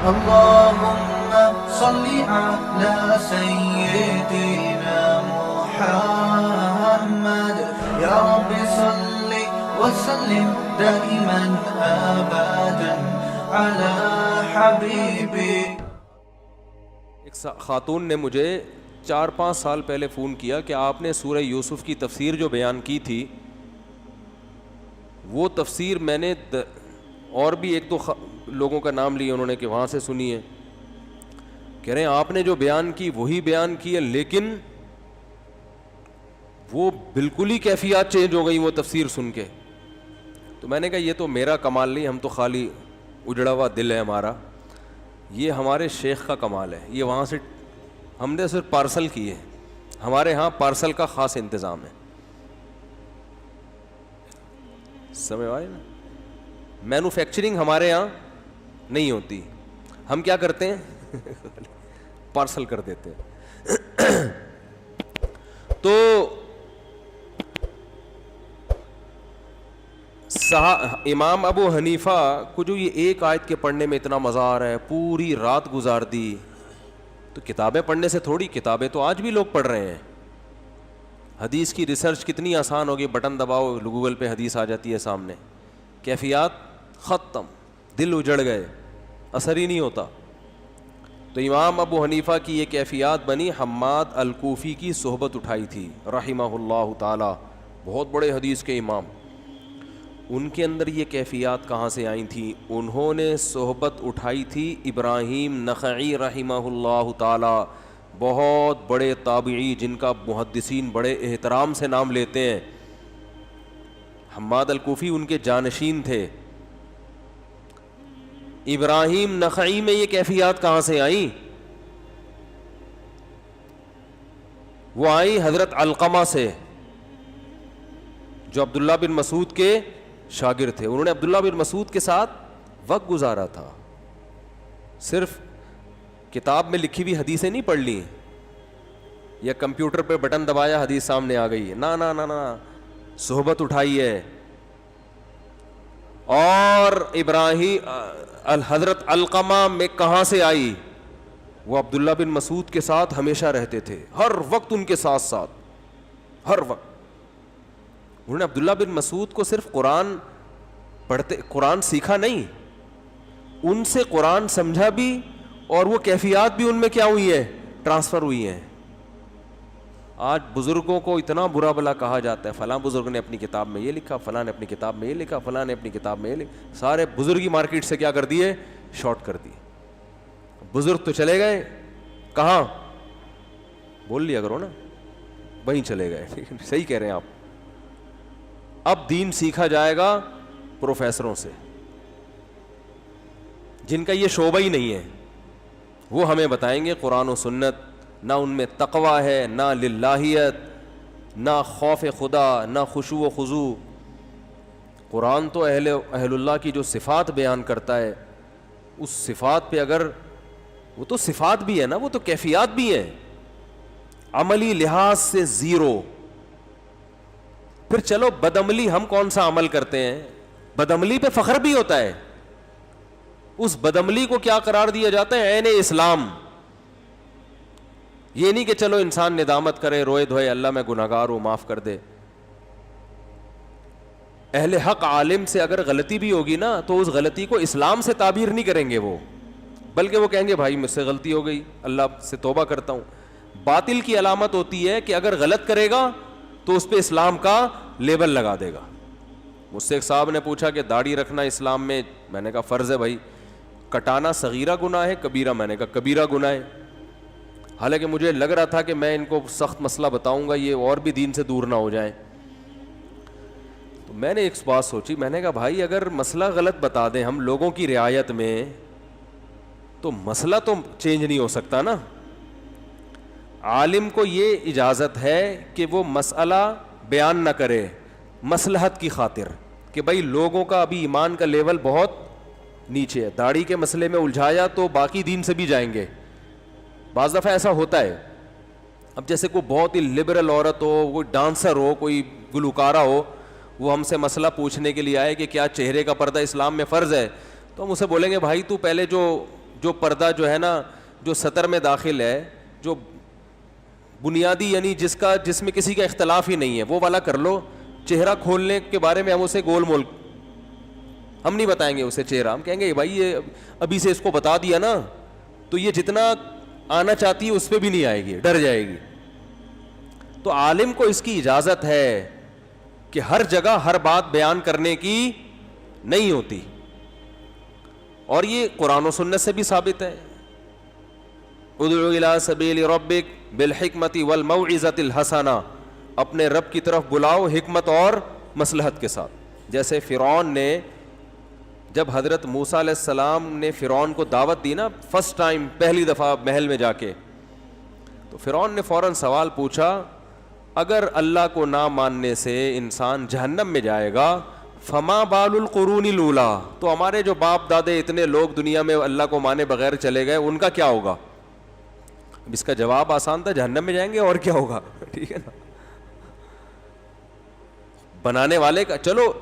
اللهم صل على سيدنا محمد يا رب صل وسلم دائما ابدا على حبيبي. ایک خاتون نے مجھے 4-5 سال پہلے فون کیا کہ آپ نے سورہ یوسف کی تفسیر جو بیان کی تھی وہ تفسیر میں نے اور بھی 1-2 لوگوں کا نام لیے انہوں نے کہ وہاں سے سنی ہے. کہہ رہے ہیں آپ نے جو بیان کی وہی بیان کی ہے لیکن وہ بالکل ہی کیفیات چینج ہو گئی وہ تفسیر سن کے. تو میں نے کہا یہ تو میرا کمال نہیں, ہم تو خالی اجڑا ہوا دل ہے ہمارا, یہ ہمارے شیخ کا کمال ہے. یہ وہاں سے ہم نے صرف پارسل کی ہے, ہمارے ہاں پارسل کا خاص انتظام ہے. سمجھ آئے نا, مینوفیکچرنگ ہمارے ہاں نہیں ہوتی, ہم کیا کرتے ہیں پارسل کر دیتے ہیں. تو امام ابو حنیفہ کو جو یہ ایک آیت کے پڑھنے میں اتنا مزہ آ رہا ہے, پوری رات گزار دی. تو کتابیں پڑھنے سے تھوڑی, کتابیں تو آج بھی لوگ پڑھ رہے ہیں. حدیث کی ریسرچ کتنی آسان ہوگی, بٹن دباؤ گوگل پہ حدیث آ جاتی ہے سامنے, کیفیات ختم, دل اجڑ گئے, اثر ہی نہیں ہوتا. تو امام ابو حنیفہ کی یہ کیفیات بنی. حماد الکوفی کی صحبت اٹھائی تھی رحمہ اللہ تعالی, بہت بڑے حدیث کے امام. ان کے اندر یہ کیفیات کہاں سے آئی تھیں؟ انہوں نے صحبت اٹھائی تھی ابراہیم نخعی رحمہ اللہ تعالی, بہت بڑے تابعی جن کا محدثین بڑے احترام سے نام لیتے ہیں. حماد الکوفی ان کے جانشین تھے. ابراہیم نخعی میں یہ کیفیات کہاں سے آئیں؟ وہ آئی حضرت علقمہ سے جو عبداللہ بن مسعود کے شاگرد تھے. انہوں نے عبداللہ بن مسعود کے ساتھ وقت گزارا تھا, صرف کتاب میں لکھی ہوئی حدیثیں نہیں پڑھ لی یا کمپیوٹر پہ بٹن دبایا حدیث سامنے آ گئی, نا نا نا نا, صحبت اٹھائی ہے. اور ابراہیم حضرت علقمہ میں کہاں سے آئی؟ وہ عبداللہ بن مسعود کے ساتھ ہمیشہ رہتے تھے, ہر وقت ان کے ساتھ ساتھ, ہر وقت. انہوں نے عبداللہ بن مسعود کو صرف قرآن سیکھا نہیں, ان سے قرآن سمجھا بھی, اور وہ کیفیات بھی ان میں کیا ہوئی ہیں, ٹرانسفر ہوئی ہیں. آج بزرگوں کو اتنا برا بلا کہا جاتا ہے, فلاں بزرگ نے اپنی کتاب میں یہ لکھا, فلاں نے اپنی کتاب میں یہ لکھا, فلاں نے اپنی کتاب میں یہ لکھا. سارے بزرگی مارکیٹ سے کیا کر دیے, شارٹ کر دیے. بزرگ تو چلے گئے کہاں, بول لیا کرو نا, وہیں چلے گئے. صحیح کہہ رہے ہیں آپ. اب دین سیکھا جائے گا پروفیسروں سے جن کا یہ شعبہ ہی نہیں ہے. وہ ہمیں بتائیں گے قرآن و سنت, نہ ان میں تقوی ہے, نہ للہیت, نہ خوف خدا, نہ خشوع و خضوع. قرآن تو اہل اللہ کی جو صفات بیان کرتا ہے, اس صفات پہ اگر, وہ تو صفات بھی ہے نا, وہ تو کیفیات بھی ہیں, عملی لحاظ سے زیرو. پھر چلو بدعملی, ہم کون سا عمل کرتے ہیں, بدعملی پہ فخر بھی ہوتا ہے. اس بدعملی کو کیا قرار دیا جاتا ہے, عین اسلام. یہ نہیں کہ چلو انسان ندامت کرے, روئے دھوئے, اللہ میں گناہگار ہوں معاف کر دے. اہل حق عالم سے اگر غلطی بھی ہوگی نا تو اس غلطی کو اسلام سے تعبیر نہیں کریں گے وہ, بلکہ وہ کہیں گے بھائی مجھ سے غلطی ہو گئی, اللہ سے توبہ کرتا ہوں. باطل کی علامت ہوتی ہے کہ اگر غلط کرے گا تو اس پہ اسلام کا لیبل لگا دے گا. مجھ سے ایک صاحب نے پوچھا کہ داڑھی رکھنا اسلام میں, میں نے کہا فرض ہے بھائی. کٹانا صغیرہ گناہ ہے کبیرہ, میں نے کہا کبیرہ گناہ ہے. حالانکہ مجھے لگ رہا تھا کہ میں ان کو سخت مسئلہ بتاؤں گا یہ اور بھی دین سے دور نہ ہو جائیں. تو میں نے ایک بات سوچی, میں نے کہا بھائی اگر مسئلہ غلط بتا دیں ہم لوگوں کی رعایت میں تو مسئلہ تو چینج نہیں ہو سکتا نا. عالم کو یہ اجازت ہے کہ وہ مسئلہ بیان نہ کرے مصلحت کی خاطر, کہ بھائی لوگوں کا ابھی ایمان کا لیول بہت نیچے ہے, داڑھی کے مسئلے میں الجھایا تو باقی دین سے بھی جائیں گے. بعض دفعہ ایسا ہوتا ہے. اب جیسے کوئی بہت ہی لبرل عورت ہو, کوئی ڈانسر ہو, کوئی گلوکارہ ہو, وہ ہم سے مسئلہ پوچھنے کے لیے آئے کہ کیا چہرے کا پردہ اسلام میں فرض ہے, تو ہم اسے بولیں گے بھائی تو پہلے جو جو پردہ جو ہے نا جو سطر میں داخل ہے, جو بنیادی یعنی جس میں کسی کا اختلاف ہی نہیں ہے, وہ والا کر لو. چہرہ کھولنے کے بارے میں ہم اسے گول مول ہم نہیں بتائیں گے اسے چہرہ, ہم کہیں گے بھائی یہ ابھی سے اس کو بتا دیا نا تو یہ جتنا آنا چاہتی ہے اس پہ بھی نہیں آئے گی, ڈر جائے گی. تو عالم کو اس کی اجازت ہے کہ ہر جگہ ہر بات بیان کرنے کی نہیں ہوتی, اور یہ قرآن و سنت سے بھی ثابت ہے. ادعو الی سبیل ربک بالحکمت والموعظۃ الحسنہ, اپنے رب کی طرف بلاؤ حکمت اور مصلحت کے ساتھ. جیسے فرعون نے جب حضرت موسیٰ علیہ السلام نے فرعون کو دعوت دی نا فرسٹ ٹائم, پہلی دفعہ محل میں جا کے, تو فرعون نے فوراً سوال پوچھا اگر اللہ کو نہ ماننے سے انسان جہنم میں جائے گا فما بال القرون الاولیٰ, تو ہمارے جو باپ دادے اتنے لوگ دنیا میں اللہ کو مانے بغیر چلے گئے ان کا کیا ہوگا؟ اب اس کا جواب آسان تھا, جہنم میں جائیں گے اور کیا ہوگا. ٹھیک ہے نا, بنانے والے کا. چلو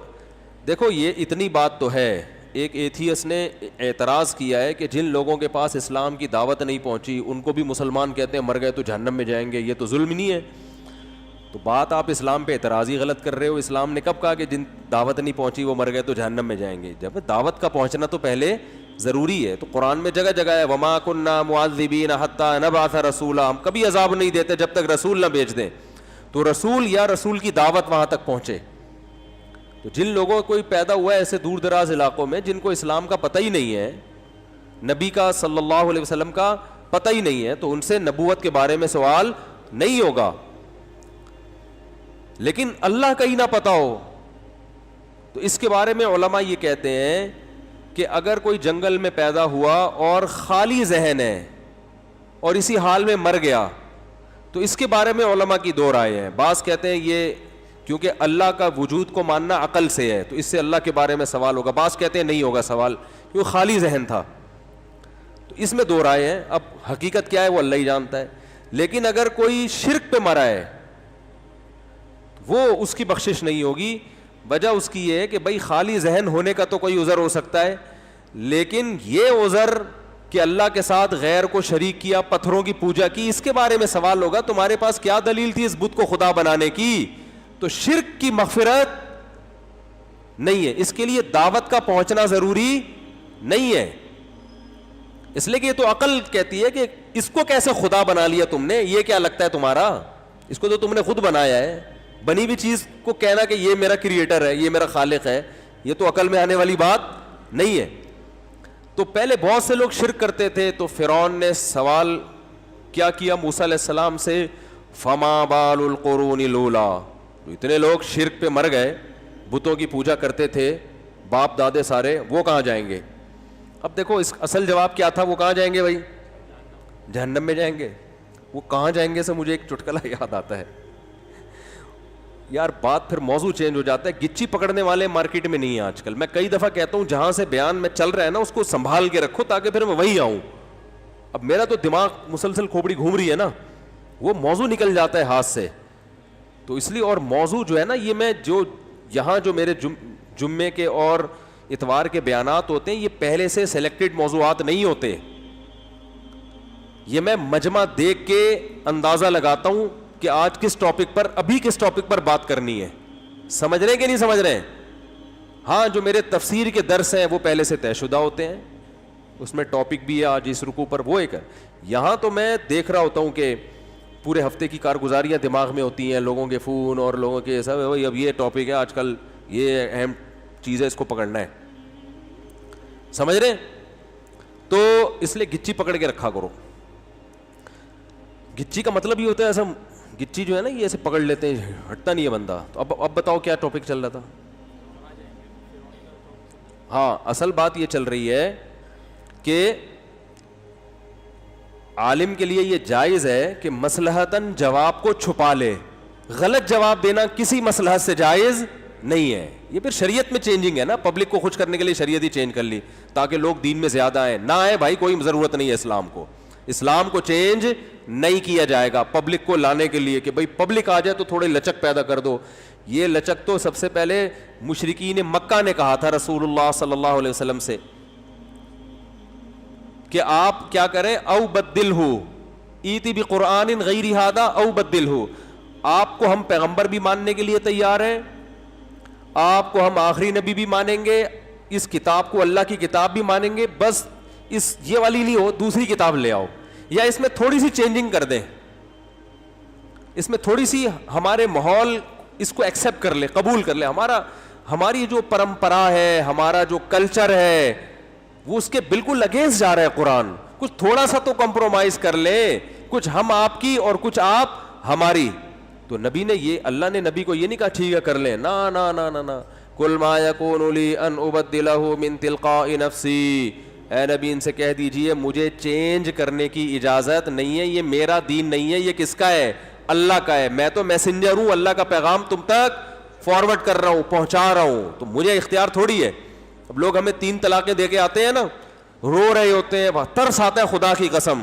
دیکھو یہ اتنی بات تو ہے. ایک ایتھیس نے اعتراض کیا ہے کہ جن لوگوں کے پاس اسلام کی دعوت نہیں پہنچی ان کو بھی مسلمان کہتے ہیں مر گئے تو جہنم میں جائیں گے, یہ تو ظلم نہیں ہے؟ تو بات آپ اسلام پہ اعتراض ہی غلط کر رہے ہو. اسلام نے کب کہا کہ جن دعوت نہیں پہنچی وہ مر گئے تو جہنم میں جائیں گے؟ جب دعوت کا پہنچنا تو پہلے ضروری ہے. تو قرآن میں جگہ جگہ ہے وما كنا معذبین حتی نبعث رسولا, ہم کبھی عذاب نہیں دیتے جب تک رسول نہ بھیج دیں. تو رسول یا رسول کی دعوت وہاں تک پہنچے. تو جن لوگوں کوئی پیدا ہوا ہے ایسے دور دراز علاقوں میں جن کو اسلام کا پتہ ہی نہیں ہے, نبی کا صلی اللہ علیہ وسلم کا پتہ ہی نہیں ہے, تو ان سے نبوت کے بارے میں سوال نہیں ہوگا. لیکن اللہ کا ہی نہ پتہ ہو تو اس کے بارے میں علماء یہ کہتے ہیں کہ اگر کوئی جنگل میں پیدا ہوا اور خالی ذہن ہے اور اسی حال میں مر گیا تو اس کے بارے میں علماء کی دو رائے ہیں. بعض کہتے ہیں یہ کیونکہ اللہ کا وجود کو ماننا عقل سے ہے تو اس سے اللہ کے بارے میں سوال ہوگا. بعض کہتے ہیں نہیں ہوگا سوال کیونکہ خالی ذہن تھا. تو اس میں دو رائے ہیں. اب حقیقت کیا ہے وہ اللہ ہی جانتا ہے. لیکن اگر کوئی شرک پہ مرا ہے وہ اس کی بخشش نہیں ہوگی. وجہ اس کی یہ ہے کہ بھائی خالی ذہن ہونے کا تو کوئی عذر ہو سکتا ہے, لیکن یہ عذر کہ اللہ کے ساتھ غیر کو شریک کیا, پتھروں کی پوجا کی, اس کے بارے میں سوال ہوگا تمہارے پاس کیا دلیل تھی اس بت کو خدا بنانے کی. تو شرک کی مغفرت نہیں ہے, اس کے لیے دعوت کا پہنچنا ضروری نہیں ہے. اس لیے کہ یہ تو عقل کہتی ہے کہ اس کو کیسے خدا بنا لیا تم نے, یہ کیا لگتا ہے تمہارا, اس کو تو تم نے خود بنایا ہے. بنی ہوئی چیز کو کہنا کہ یہ میرا کریٹر ہے, یہ میرا خالق ہے, یہ تو عقل میں آنے والی بات نہیں ہے. تو پہلے بہت سے لوگ شرک کرتے تھے. تو فرعون نے سوال کیا کیا موسیٰ علیہ السلام سے, فما بال القرون الاولیٰ, اتنے لوگ شرک پہ مر گئے, بتوں کی پوجا کرتے تھے باپ دادے سارے, وہ کہاں جائیں گے؟ اب دیکھو اس اصل جواب کیا تھا, وہ کہاں جائیں گے بھائی؟ جہنم میں جائیں گے. وہ کہاں جائیں گے سے مجھے ایک چٹکلا یاد آتا ہے یار. بات پھر موضوع چینج ہو جاتا ہے. گچی پکڑنے والے مارکیٹ میں نہیں ہیں آج کل. میں کئی دفعہ کہتا ہوں جہاں سے بیان میں چل رہا ہے نا اس کو سنبھال کے رکھو تاکہ پھر میں وہیں آؤں. اب میرا تو دماغ مسلسل کھوپڑی گھوم رہی ہے نا, وہ موضوع نکل جاتا ہے ہاتھ سے. تو اس لیے, اور موضوع جو ہے نا یہ میں جو یہاں جو میرے جمعے کے اور اتوار کے بیانات ہوتے ہیں یہ پہلے سے سلیکٹڈ موضوعات نہیں ہوتے. یہ میں مجمع دیکھ کے اندازہ لگاتا ہوں کہ آج کس ٹاپک پر, ابھی کس ٹاپک پر بات کرنی ہے. سمجھ رہے ہیں کہ نہیں سمجھ رہے ہیں؟ ہاں جو میرے تفسیر کے درس ہیں وہ پہلے سے طے شدہ ہوتے ہیں, اس میں ٹاپک بھی ہے آج اس رکوع پر, وہ ایک ہے. یہاں تو میں دیکھ رہا ہوتا ہوں کہ پورے ہفتے کی کارگزاریاں دماغ میں ہوتی ہیں, لوگوں کے فون اور لوگوں کے سب, اب یہ ٹاپک ہے آج کل, یہ اہم چیز ہے, اس کو پکڑنا ہے. سمجھ رہے ہیں؟ تو اس لیے گچی پکڑ کے رکھا کرو. گچی کا مطلب یہ ہوتا ہے ایسا, گچی جو ہے نا یہ ایسے پکڑ لیتے ہیں, ہٹتا نہیں ہے بندہ. تو اب بتاؤ کیا ٹاپک چل رہا تھا؟ ہاں اصل بات یہ چل رہی ہے کہ عالم کے لیے یہ جائز ہے کہ مصلحتاً جواب کو چھپا لے. غلط جواب دینا کسی مصلحت سے جائز نہیں ہے. یہ پھر شریعت میں چینجنگ ہے نا, پبلک کو خوش کرنے کے لیے شریعت ہی چینج کر لی تاکہ لوگ دین میں زیادہ آئیں. نہ آئے بھائی, کوئی ضرورت نہیں ہے اسلام کو. اسلام کو چینج نہیں کیا جائے گا پبلک کو لانے کے لیے کہ بھائی پبلک آ جائے تو تھوڑی لچک پیدا کر دو. یہ لچک تو سب سے پہلے مشرکین مکہ نے کہا تھا رسول اللہ صلی اللہ علیہ وسلم سے کہ آپ کیا کریں, او بدل ہو ایتی بقرآن غیر ھذا او بدل ہو, آپ کو ہم پیغمبر بھی ماننے کے لیے تیار ہیں, آپ کو ہم آخری نبی بھی مانیں گے, اس کتاب کو اللہ کی کتاب بھی مانیں گے, بس اس یہ والی نہیں ہو, دوسری کتاب لے آؤ, یا اس میں تھوڑی سی چینجنگ کر دیں, اس میں تھوڑی سی ہمارے ماحول اس کو ایکسیپٹ کر لے, قبول کر لے, ہماری جو پرمپرا ہے, ہمارا جو کلچر ہے, وہ اس کے بالکل اگینسٹ جا رہا ہے قرآن, کچھ تھوڑا سا تو کمپرومائز کر لیں, کچھ ہم آپ کی اور کچھ آپ ہماری. تو نبی نے یہ, اللہ نے نبی کو یہ نہیں کہا ٹھیک ہے کر لیں, نا نا نا نا نا, قل ما یکون لی ان ابدلہ من تلقاء نفسی, اے نبی ان سے کہہ دیجئے مجھے چینج کرنے کی اجازت نہیں ہے, یہ میرا دین نہیں ہے, یہ کس کا ہے, اللہ کا ہے, میں تو میسنجر ہوں, اللہ کا پیغام تم تک فارورڈ کر رہا ہوں, پہنچا رہا ہوں, تو مجھے اختیار تھوڑی ہے. اب لوگ ہمیں 3 طلاقیں دے کے آتے ہیں نا, رو رہے ہوتے ہیں, ترس آتا ہے خدا کی قسم,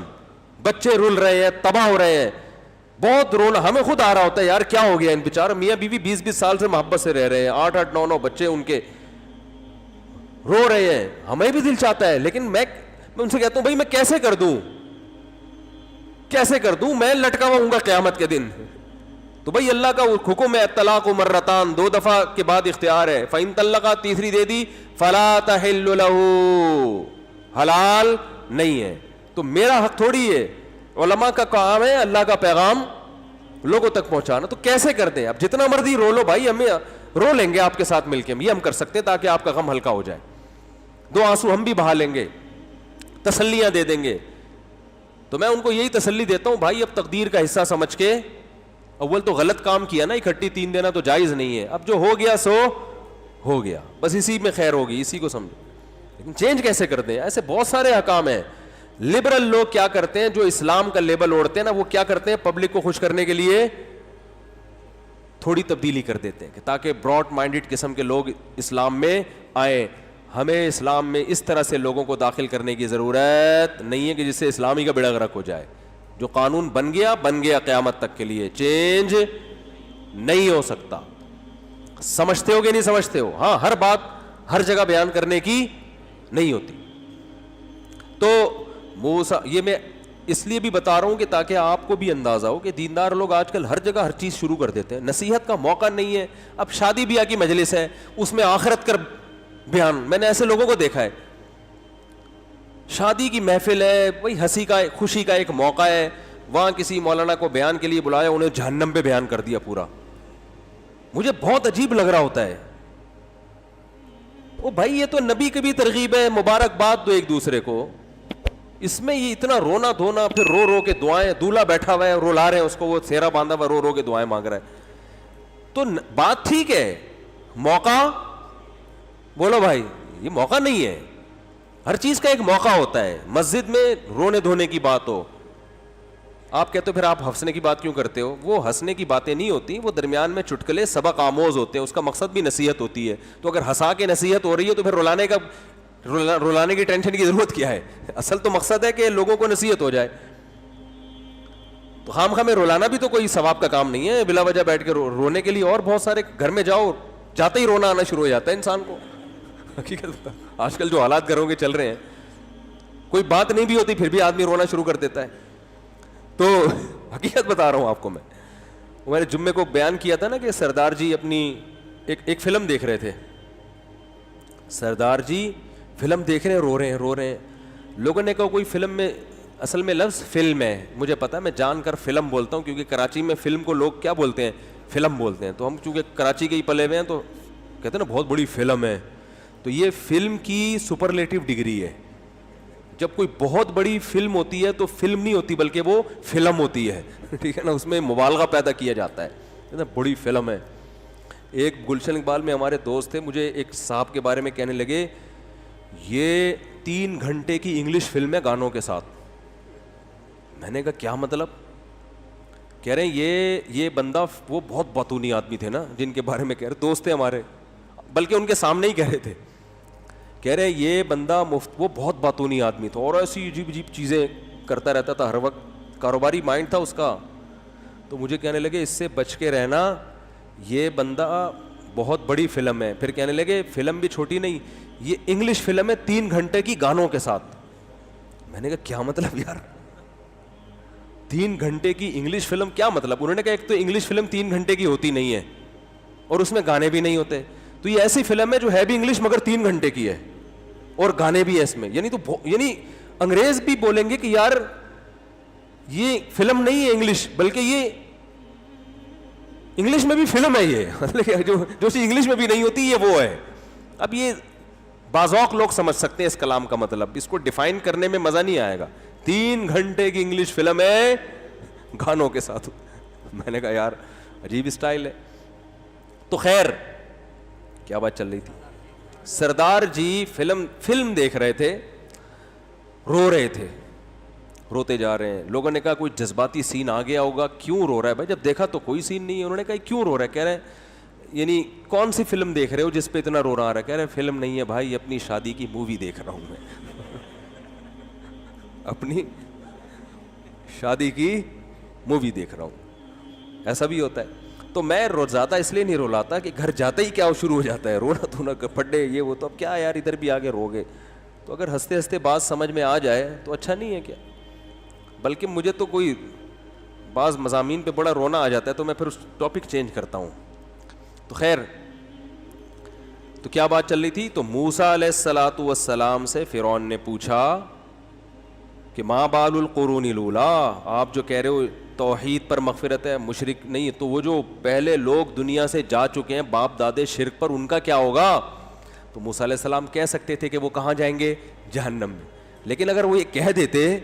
بچے رول رہے ہیں, تباہ ہو رہے ہیں, بہت رونا ہمیں خود آ رہا ہوتا ہے, یار کیا ہو گیا ان بیچارے میاں بیوی 20-20 سال سے محبت سے رہ رہے ہیں, 8-8 9-9 بچے ان کے رو رہے ہیں, ہمیں بھی دل چاہتا ہے, لیکن میں ان سے کہتا ہوں بھائی میں کیسے کر دوں, میں لٹکا ہوا ہوں گا قیامت کے دن. تو بھائی اللہ کا حکم ہے طلاق مرتان, 2 دفعہ کے بعد اختیار ہے, فَإِن طَلَّقَا, تیسری دے دی, فَلَا تَحِلُّ لَهُ, حلال نہیں ہے. تو میرا حق تھوڑی ہے, علماء کا کام ہے اللہ کا پیغام لوگوں تک پہنچانا. تو کیسے کر دیں, اب جتنا مرضی رو لو بھائی, ہمیں رو لیں گے آپ کے ساتھ مل کے, یہ ہم کر سکتے ہیں تاکہ آپ کا غم ہلکا ہو جائے, 2 آنسو ہم بھی بہا لیں گے, تسلیاں دے دیں گے. تو میں ان کو یہی تسلی دیتا ہوں, بھائی اب تقدیر کا حصہ سمجھ کے, اول تو غلط کام کیا نا, اکٹھی 3 دینا تو جائز نہیں ہے, اب جو ہو گیا سو ہو گیا, بس اسی میں خیر ہوگی, اسی کو سمجھو. لیکن چینج کیسے کر دیں, ایسے بہت سارے حکام ہیں. لبرل لوگ کیا کرتے ہیں, جو اسلام کا لیبل اوڑھتے ہیں نا, وہ کیا کرتے ہیں, پبلک کو خوش کرنے کے لیے تھوڑی تبدیلی کر دیتے ہیں کہ تاکہ براڈ مائنڈڈ قسم کے لوگ اسلام میں آئیں. ہمیں اسلام میں اس طرح سے لوگوں کو داخل کرنے کی ضرورت نہیں ہے کہ جس سے اسلامی کا بیڑا غرق ہو جائے. جو قانون بن گیا قیامت تک کے لیے, چینج نہیں ہو سکتا. سمجھتے ہو کہ نہیں سمجھتے ہو؟ ہاں, ہر بات ہر جگہ بیان کرنے کی نہیں ہوتی. تو موسیٰ, یہ میں اس لیے بھی بتا رہا ہوں کہ تاکہ آپ کو بھی اندازہ ہو کہ دیندار لوگ آج کل ہر جگہ ہر چیز شروع کر دیتے ہیں, نصیحت کا موقع نہیں ہے. اب شادی بیاہ کی مجلس ہے, اس میں آخرت کر بیان, میں نے ایسے لوگوں کو دیکھا ہے. شادی کی محفل ہے, وہی ہنسی کا خوشی کا ایک موقع ہے, وہاں کسی مولانا کو بیان کے لیے بلایا, انہیں جہنم پہ بیان کر دیا پورا. مجھے بہت عجیب لگ رہا ہوتا ہے. او بھائی یہ تو نبی کی بھی ترغیب ہے, مبارکباد دو ایک دوسرے کو, اس میں یہ اتنا رونا دھونا, پھر رو رو کے دعائیں, دولہا بیٹھا ہوا ہے رولا رہے ہیں اس کو, وہ سیرا باندھا ہوا رو رو کے دعائیں مانگ رہا ہے. تو بات ٹھیک ہے, موقع بولو بھائی, یہ موقع نہیں ہے. ہر چیز کا ایک موقع ہوتا ہے. مسجد میں رونے دھونے کی بات ہو, آپ کہتے ہو پھر آپ ہنسنے کی بات کیوں کرتے ہو, وہ ہنسنے کی باتیں نہیں ہوتی, وہ درمیان میں چٹکلے سبق آموز ہوتے ہیں, اس کا مقصد بھی نصیحت ہوتی ہے. تو اگر ہنسا کے نصیحت ہو رہی ہے تو پھر رلانے کی ٹینشن کی ضرورت کیا ہے؟ اصل تو مقصد ہے کہ لوگوں کو نصیحت ہو جائے. تو خام میں رولانا بھی تو کوئی ثواب کا کام نہیں ہے, بلا وجہ بیٹھ کے رونے کے لیے. اور بہت سارے گھر میں جاؤ, جاتے ہی رونا آنا شروع ہو جاتا ہے انسان کو. حقیقت آج کل جو حالات گھروں کے چل رہے ہیں, کوئی بات نہیں بھی ہوتی پھر بھی آدمی رونا شروع کر دیتا ہے. تو حقیقت بتا رہا ہوں آپ کو. میں نے جمعے کو بیان کیا تھا نا کہ سردار جی اپنی ایک فلم دیکھ رہے تھے. سردار جی فلم دیکھ رہے ہیں, رو رہے ہیں. لوگوں نے کہا کوئی فلم میں, اصل میں لفظ فلم ہے, مجھے پتا ہے, میں جان کر فلم بولتا ہوں کیونکہ کراچی میں فلم کو لوگ کیا بولتے ہیں, فلم بولتے ہیں. تو ہم چونکہ کراچی کے ہی پلے ہوئے ہیں تو کہتے ہیں نا بہت بڑی فلم ہے. تو یہ فلم کی سپرلیٹو ڈگری ہے. جب کوئی بہت بڑی فلم ہوتی ہے تو فلم نہیں ہوتی بلکہ وہ فلم ہوتی ہے, ٹھیک ہے نا, اس میں مبالغہ پیدا کیا جاتا ہے, بڑی فلم ہے. ایک گلشن اقبال میں ہمارے دوست تھے, مجھے ایک صاحب کے بارے میں کہنے لگے یہ 3 گھنٹے کی انگلش فلم ہے گانوں کے ساتھ. میں نے کہا کیا مطلب؟ کہہ رہے ہیں یہ بندہ, وہ بہت باتونی آدمی تھے نا جن کے بارے میں کہہ رہے, دوست تھے ہمارے, بلکہ ان کے سامنے ہی کہہ رہے تھے. کہہ رہے یہ بندہ وہ بہت باتونی آدمی تھا اور ایسی عجیب عجیب چیزیں کرتا رہتا تھا ہر وقت, کاروباری مائنڈ تھا اس کا. تو مجھے کہنے لگے اس سے بچ کے رہنا, یہ بندہ بہت بڑی فلم ہے. پھر کہنے لگے فلم بھی چھوٹی نہیں, یہ انگلش فلم ہے 3 گھنٹے کی گانوں کے ساتھ. میں نے کہا کیا مطلب یار 3 گھنٹے کی انگلش فلم کیا مطلب؟ انہوں نے کہا ایک تو انگلش فلم 3 گھنٹے کی ہوتی نہیں ہے اور اس میں گانے بھی نہیں ہوتے, تو یہ ایسی فلم ہے جو ہے بھی انگلش مگر 3 گھنٹے کی ہے اور گانے بھی ہے اس میں. یعنی انگریز بھی بولیں گے کہ یار یہ فلم نہیں ہے انگلش, بلکہ یہ انگلش میں بھی فلم ہے, یہ جو چیز انگلش میں بھی نہیں ہوتی یہ وہ ہے. اب یہ بازوق لوگ سمجھ سکتے ہیں اس کلام کا مطلب, اس کو ڈیفائن کرنے میں مزہ نہیں آئے گا. 3 گھنٹے کی انگلش فلم ہے گانوں کے ساتھ. میں نے کہا یار عجیب اسٹائل ہے. تو خیر کیا بات چل رہی تھی؟ سردار جی فلم دیکھ رہے تھے, رو رہے تھے, روتے جا رہے ہیں. لوگوں نے کہا کوئی جذباتی سین آ گیا ہوگا, کیوں رو رہا ہے بھائی؟ جب دیکھا تو کوئی سین نہیں ہے. انہوں نے کہا کیوں رو رہا ہے؟ کہہ رہے ہیں یعنی کون سی فلم دیکھ رہے ہو جس پہ اتنا رونا آ رہا ہے؟ کہہ رہے ہیں فلم نہیں ہے بھائی, اپنی شادی کی مووی دیکھ رہا ہوں میں. اپنی شادی کی مووی دیکھ رہا ہوں. ایسا بھی ہوتا ہے. تو میں زیادہ اس لیے نہیں رولاتا کہ گھر جاتے ہی کیا شروع ہو جاتا ہے رونا دھونا, پڈے یہ وہ, تو اب کیا یار ادھر بھی آگے رو گے. تو اگر ہنستے ہنستے بات سمجھ میں آ جائے تو اچھا نہیں ہے کیا؟ بلکہ مجھے تو کوئی بعض مضامین پہ بڑا رونا آ جاتا ہے تو میں پھر اس ٹاپک چینج کرتا ہوں. تو خیر, تو کیا بات چل رہی تھی؟ تو موسیٰ علیہ الصلاۃ والسلام سے فرعون نے پوچھا کہ ما بال القرون الاولیٰ, آپ جو کہہ رہے ہو توحید پر مغفرت ہے, مشرک نہیں, تو وہ جو پہلے لوگ دنیا سے جا چکے ہیں باپ دادے شرک پر, ان کا کیا ہوگا؟ تو موسیٰ علیہ السلام کہہ سکتے تھے کہ وہ کہاں جائیں گے؟ جہنم میں. لیکن اگر وہ یہ کہہ دیتے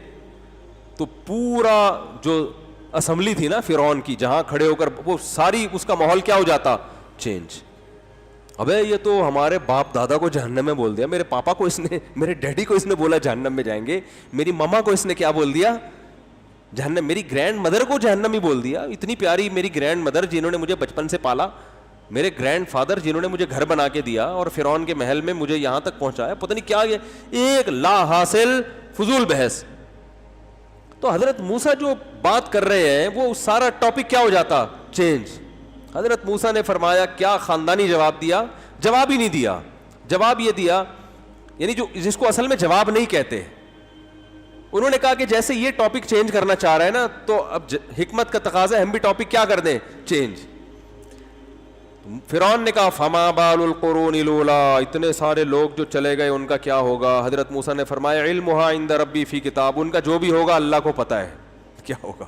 تو پورا جو اسمبلی تھی نا فرعون کی, جہاں کھڑے ہو کر وہ ساری, اس کا ماحول کیا ہو جاتا؟ چینج. ابے یہ تو ہمارے باپ دادا کو جہنم میں بول دیا, میرے پاپا کو اس نے, میرے ڈیڈی کو اس نے بولا جہنم میں جائیں گے, میری ماما کو اس نے کیا بول دیا؟ جہنم. میری گرینڈ مدر کو جہنم ہی بول دیا. اتنی پیاری میری گرینڈ مدر جنہوں نے مجھے بچپن سے پالا, میرے گرینڈ فادر جنہوں نے مجھے گھر بنا کے دیا اور فرعون کے محل میں مجھے یہاں تک پہنچایا, پتہ نہیں کیا یہ ایک لا حاصل فضول بحث. تو حضرت موسیٰ جو بات کر رہے ہیں وہ سارا ٹاپک کیا ہو جاتا؟ چینج. حضرت موسیٰ نے فرمایا کیا خاندانی جواب دیا؟ جواب ہی نہیں دیا. جواب یہ دیا, یعنی جو جس کو اصل میں جواب نہیں کہتے, انہوں نے کہا کہ جیسے یہ ٹاپک چینج کرنا چاہ رہا ہے نا, تو اب حکمت کا تقاضا ہے ہم بھی ٹاپک کیا کر دیں؟ چینج. فرعون نے کہا فما بال القرون الاولیٰ, اتنے سارے لوگ جو چلے گئے ان کا کیا ہوگا؟ حضرت موسیٰ نے فرمایا علمھا عند ربی فی کتاب, ان کا جو بھی ہوگا اللہ کو پتہ ہے کیا ہوگا.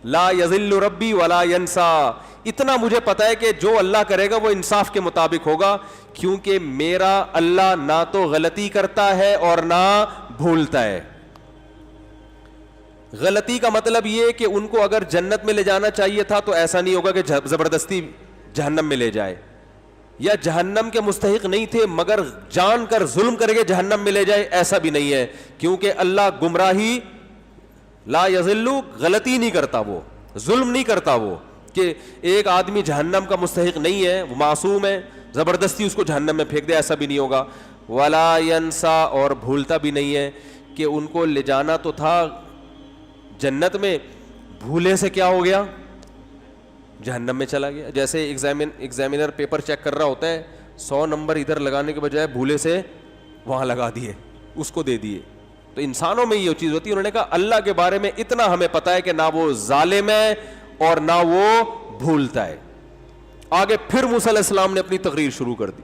لا یضل ربی ولا ینسا, اتنا مجھے پتہ ہے کہ جو اللہ کرے گا وہ انصاف کے مطابق ہوگا, کیونکہ میرا اللہ نہ تو غلطی کرتا ہے اور نہ بھولتا ہے. غلطی کا مطلب یہ کہ ان کو اگر جنت میں لے جانا چاہیے تھا تو ایسا نہیں ہوگا کہ زبردستی جہنم میں لے جائے, یا جہنم کے مستحق نہیں تھے مگر جان کر ظلم کر کے جہنم میں لے جائے, ایسا بھی نہیں ہے, کیونکہ اللہ گمراہی لا یضلو, غلطی نہیں کرتا, وہ ظلم نہیں کرتا, وہ کہ ایک آدمی جہنم کا مستحق نہیں ہے, وہ معصوم ہے, زبردستی اس کو جہنم میں پھینک دے, ایسا بھی نہیں ہوگا. ولا ینسا, اور بھولتا بھی نہیں ہے کہ ان کو لے جانا تو تھا جنت میں, بھولے سے کیا ہو گیا؟ جہنم میں چلا گیا. جیسے ایگزامینر پیپر چیک کر رہا ہوتا ہے, 100 نمبر ادھر لگانے کے بجائے بھولے سے وہاں لگا دیے, اس کو دے دیے. تو انسانوں میں یہ چیز ہوتی ہے. انہوں نے کہا اللہ کے بارے میں اتنا ہمیں پتہ ہے کہ نہ وہ ظالم ہے اور نہ وہ بھولتا ہے. آگے پھر موسیٰ علیہ السلام نے اپنی تقریر شروع کر دی,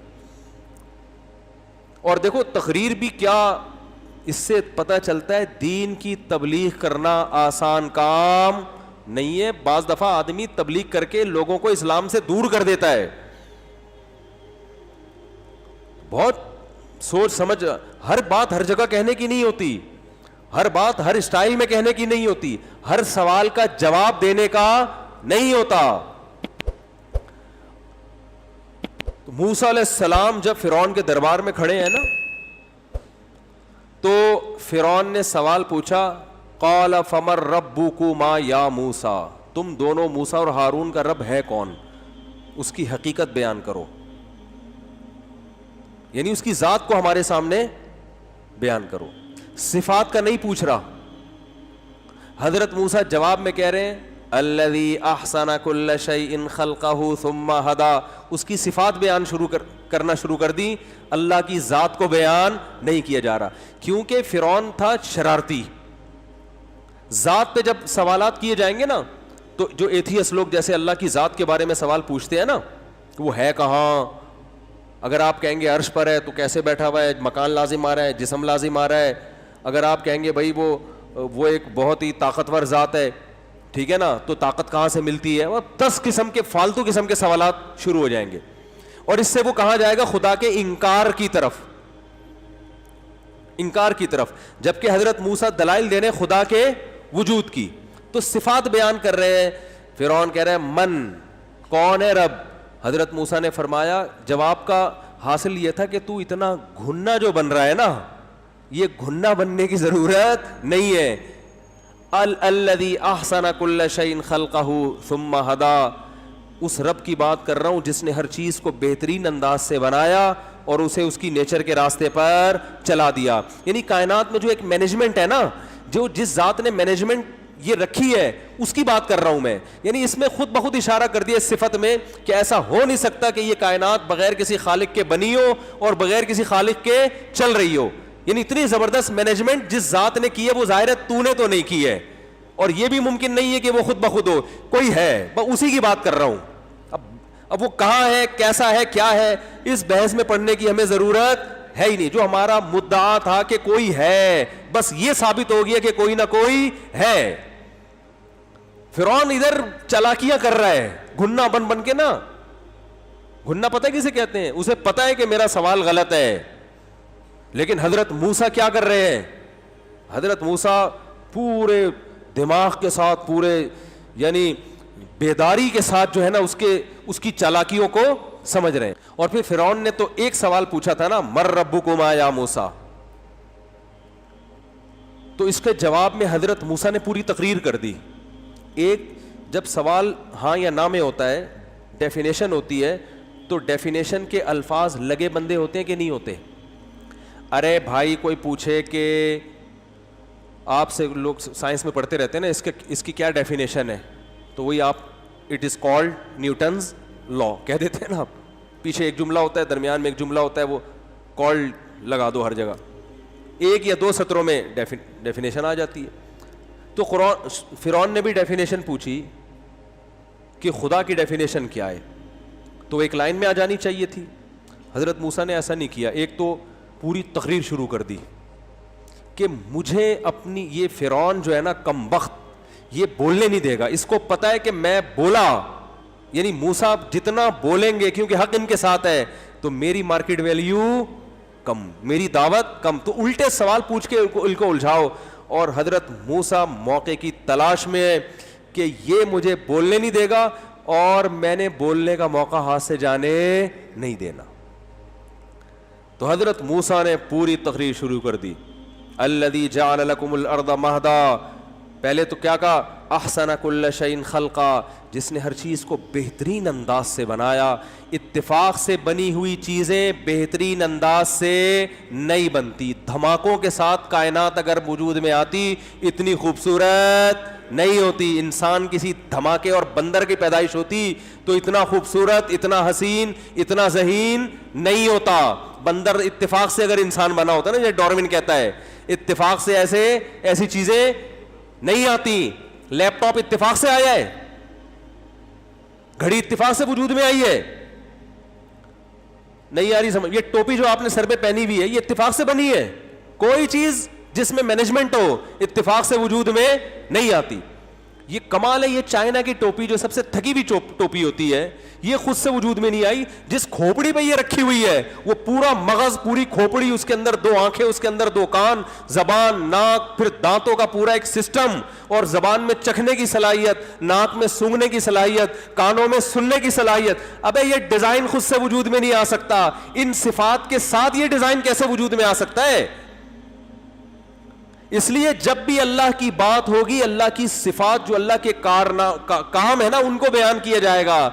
اور دیکھو تقریر بھی کیا, اس سے پتہ چلتا ہے دین کی تبلیغ کرنا آسان کام نہیں ہے. بعض دفعہ آدمی تبلیغ کر کے لوگوں کو اسلام سے دور کر دیتا ہے. بہت سوچ سمجھ, ہر بات ہر جگہ کہنے کی نہیں ہوتی, ہر بات ہر اسٹائل میں کہنے کی نہیں ہوتی, ہر سوال کا جواب دینے کا نہیں ہوتا. تو موسیٰ علیہ السلام جب فرعون کے دربار میں کھڑے ہیں نا, تو فرعون نے سوال پوچھا, قال فمن ربکما یا موسیٰ, تم دونوں موسیٰ اور ہارون کا رب ہے کون؟ اس کی حقیقت بیان کرو, یعنی اس کی ذات کو ہمارے سامنے بیان کرو. صفات کا نہیں پوچھ رہا. حضرت موسیٰ جواب میں کہہ رہے ہیں الذی احسن کل شیء خلقہ ثم ہدی، اس کی صفات بیان کرنا شروع کر دی، اللہ کی ذات کو بیان نہیں کیا جا رہا، کیونکہ فرعون تھا شرارتی. ذات پہ جب سوالات کیے جائیں گے نا تو جو ایتھیس لوگ جیسے اللہ کی ذات کے بارے میں سوال پوچھتے ہیں نا کہ وہ ہے کہاں، اگر آپ کہیں گے عرش پر ہے تو کیسے بیٹھا ہوا ہے، مکان لازم آ رہا ہے، جسم لازم آ رہا ہے. اگر آپ کہیں گے بھائی وہ ایک بہت ہی طاقتور ذات ہے، ٹھیک ہے نا، تو طاقت کہاں سے ملتی ہے، وہ 10 قسم کے فالتو قسم کے سوالات شروع ہو جائیں گے. اور اس سے وہ کہاں جائے گا، خدا کے انکار کی طرف، انکار کی طرف. جبکہ حضرت موسیٰ دلائل دے رہے ہیں خدا کے وجود کی، تو صفات بیان کر رہے ہیں. فرعون کہہ رہے ہیں من، کون ہے رب. حضرت موسیٰ نے فرمایا، جواب کا حاصل یہ تھا کہ تو اتنا گھننا جو بن رہا ہے نا، یہ گھننا بننے کی ضرورت نہیں ہے. الذی احسن کل شیء خلقہ ثم ہدی، اس رب کی بات کر رہا ہوں جس نے ہر چیز کو بہترین انداز سے بنایا اور اسے اس کی نیچر کے راستے پر چلا دیا. یعنی کائنات میں جو ایک مینجمنٹ ہے نا، جو جس ذات نے مینجمنٹ یہ رکھی ہے اس کی بات کر رہا ہوں میں. یعنی اس میں خود بخود اشارہ کر دیا اس صفت میں کہ ایسا ہو نہیں سکتا کہ یہ کائنات بغیر کسی خالق کے بنی ہو اور بغیر کسی خالق کے چل رہی ہو. یعنی اتنی زبردست مینجمنٹ جس ذات نے کی ہے وہ ظاہر ہے تو نے تو نہیں کی ہے، اور یہ بھی ممکن نہیں ہے کہ وہ خود بخود ہو، کوئی ہے، اسی کی بات کر رہا ہوں. اب وہ کہاں ہے، کیسا ہے، کیا ہے، اس بحث میں پڑھنے کی ہمیں ضرورت ہے ہی نہیں. جو ہمارا مدعا تھا کہ کوئی ہے، بس یہ ثابت ہو گیا کہ کوئی نہ کوئی ہے. فرعون ادھر چالاکیاں کر رہا ہے گھننا بن بن کے نا. گھننا پتہ ہے کسے کہتے ہیں؟ اسے پتہ ہے کہ میرا سوال غلط ہے، لیکن حضرت موسیٰ کیا کر رہے ہیں؟ حضرت موسیٰ پورے دماغ کے ساتھ، پورے یعنی بیداری کے ساتھ جو ہے نا اس کی چالاکیوں کو سمجھ رہے ہیں. اور پھر فرعون نے تو ایک سوال پوچھا تھا نا، مر ربکما یا موسیٰ، تو اس کے جواب میں حضرت موسیٰ نے پوری تقریر کر دی. ایک جب سوال ہاں یا نہ میں ہوتا ہے، ڈیفینیشن ہوتی ہے، تو ڈیفینیشن کے الفاظ لگے بندے ہوتے ہیں کہ نہیں ہوتے؟ ارے بھائی کوئی پوچھے کہ آپ سے، لوگ سائنس میں پڑھتے رہتے ہیں نا، اس کی کیا ڈیفینیشن ہے، تو وہی آپ اٹ از کالڈ نیوٹنز لا کہہ دیتے ہیں نا. آپ پیچھے ایک جملہ ہوتا ہے، درمیان میں ایک جملہ ہوتا ہے، وہ کالڈ لگا دو ہر جگہ، ایک یا دو سطروں میں ڈیفینیشن آ جاتی ہے. تو فرعون نے بھی ڈیفینیشن پوچھی کہ خدا کی ڈیفینیشن کیا ہے، تو ایک لائن میں آ جانی چاہیے تھی. حضرت موسیٰ نے ایسا نہیں کیا، ایک تو پوری تقریر شروع کر دی کہ مجھے اپنی یہ فرعون جو ہے نا کم بخت، یہ بولنے نہیں دے گا. اس کو پتہ ہے کہ میں بولا، یعنی موسیٰ جتنا بولیں گے کیونکہ حق ان کے ساتھ ہے تو میری مارکیٹ ویلیو کم، میری دعوت کم. تو الٹے سوال پوچھ کے ان کو الجھاؤ. اور حضرت موسیٰ موقع کی تلاش میں ہے کہ یہ مجھے بولنے نہیں دے گا اور میں نے بولنے کا موقع ہاتھ سے جانے نہیں دینا. تو حضرت موسیٰ نے پوری تقریر شروع کر دی. الذی جعل لکم الارض مہدا، پہلے تو کیا کہا، احسن کل شیء خلقا، جس نے ہر چیز کو بہترین انداز سے بنایا. اتفاق سے بنی ہوئی چیزیں بہترین انداز سے نہیں بنتی. دھماکوں کے ساتھ کائنات اگر وجود میں آتی اتنی خوبصورت نہیں ہوتی. انسان کسی دھماکے اور بندر کی پیدائش ہوتی تو اتنا خوبصورت، اتنا حسین، اتنا ذہین نہیں ہوتا. بندر اتفاق سے اگر انسان بنا ہوتا نا، جیسے ڈارون کہتا ہے، اتفاق سے ایسی چیزیں نہیں آتی. لیپ ٹاپ اتفاق سے آیا ہے، گھڑی اتفاق سے وجود میں آئی ہے. نہیں آ رہی سمجھ؟ یہ ٹوپی جو آپ نے سر پہ پہنی ہوئی ہے یہ اتفاق سے بنی ہے. کوئی چیز جس میں مینجمنٹ ہو اتفاق سے وجود میں نہیں آتی. یہ کمال ہے. یہ چائنا کی ٹوپی جو سب سے تھکی ہوئی ٹوپی ہوتی ہے، یہ خود سے وجود میں نہیں آئی. جس کھوپڑی پہ یہ رکھی ہوئی ہے وہ پورا مغز، پوری کھوپڑی، اس کے اندر 2 آنکھیں، اس کے اندر 2 کان، زبان، ناک، پھر دانتوں کا پورا ایک سسٹم، اور زبان میں چکھنے کی صلاحیت، ناک میں سونگھنے کی صلاحیت، کانوں میں سننے کی صلاحیت. ابے یہ ڈیزائن خود سے وجود میں نہیں آ سکتا. ان صفات کے ساتھ یہ ڈیزائن کیسے وجود میں آ سکتا ہے؟ اس لیے جب بھی اللہ کی بات ہوگی، اللہ کی صفات جو اللہ کے کام ہے نا ان کو بیان کیا جائے گا.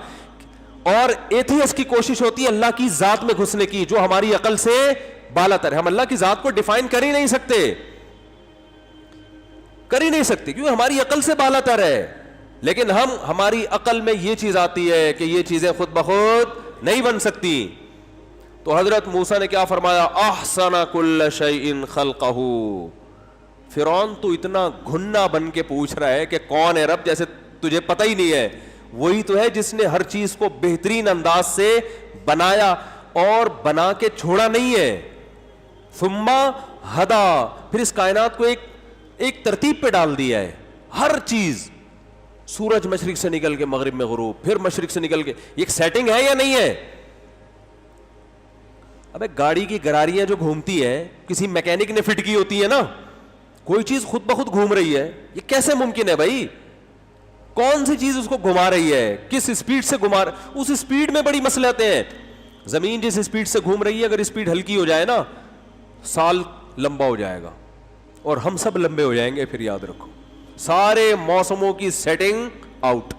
اور ایتھیس کی کوشش ہوتی ہے اللہ کی ذات میں گھسنے کی، جو ہماری عقل سے بالا تر ہے. ہم اللہ کی ذات کو ڈیفائن کر ہی نہیں سکتے کیونکہ ہماری عقل سے بالا تر ہے. لیکن ہماری عقل میں یہ چیز آتی ہے کہ یہ چیزیں خود بخود نہیں بن سکتی. تو حضرت موسیٰ نے کیا فرمایا؟ احسن کل شیء خلقہ. فرعون تو اتنا گھنا بن کے پوچھ رہا ہے کہ کون ہے رب، جیسے تجھے پتہ ہی نہیں ہے. وہی تو ہے جس نے ہر چیز کو بہترین انداز سے بنایا اور بنا کے چھوڑا نہیں ہے. ثم ہدا، پھر اس کائنات کو ایک ترتیب پہ ڈال دیا ہے. ہر چیز، سورج مشرق سے نکل کے مغرب میں غروب، پھر مشرق سے نکل کے، ایک سیٹنگ ہے یا نہیں ہے؟ ابے گاڑی کی گراریاں جو گھومتی ہے کسی میکینک نے فٹ کی ہوتی ہے نا، کوئی چیز خود بخود گھوم رہی ہے، یہ کیسے ممکن ہے بھائی؟ کون سی چیز اس کو گھما رہی ہے، کس اسپیڈ سے گھما اس اسپیڈ میں بڑی مصلحتیں ہیں. زمین جس اسپیڈ سے گھوم رہی ہے، اگر اسپیڈ ہلکی ہو جائے نا، سال لمبا ہو جائے گا اور ہم سب لمبے ہو جائیں گے. پھر یاد رکھو، سارے موسموں کی سیٹنگ آؤٹ،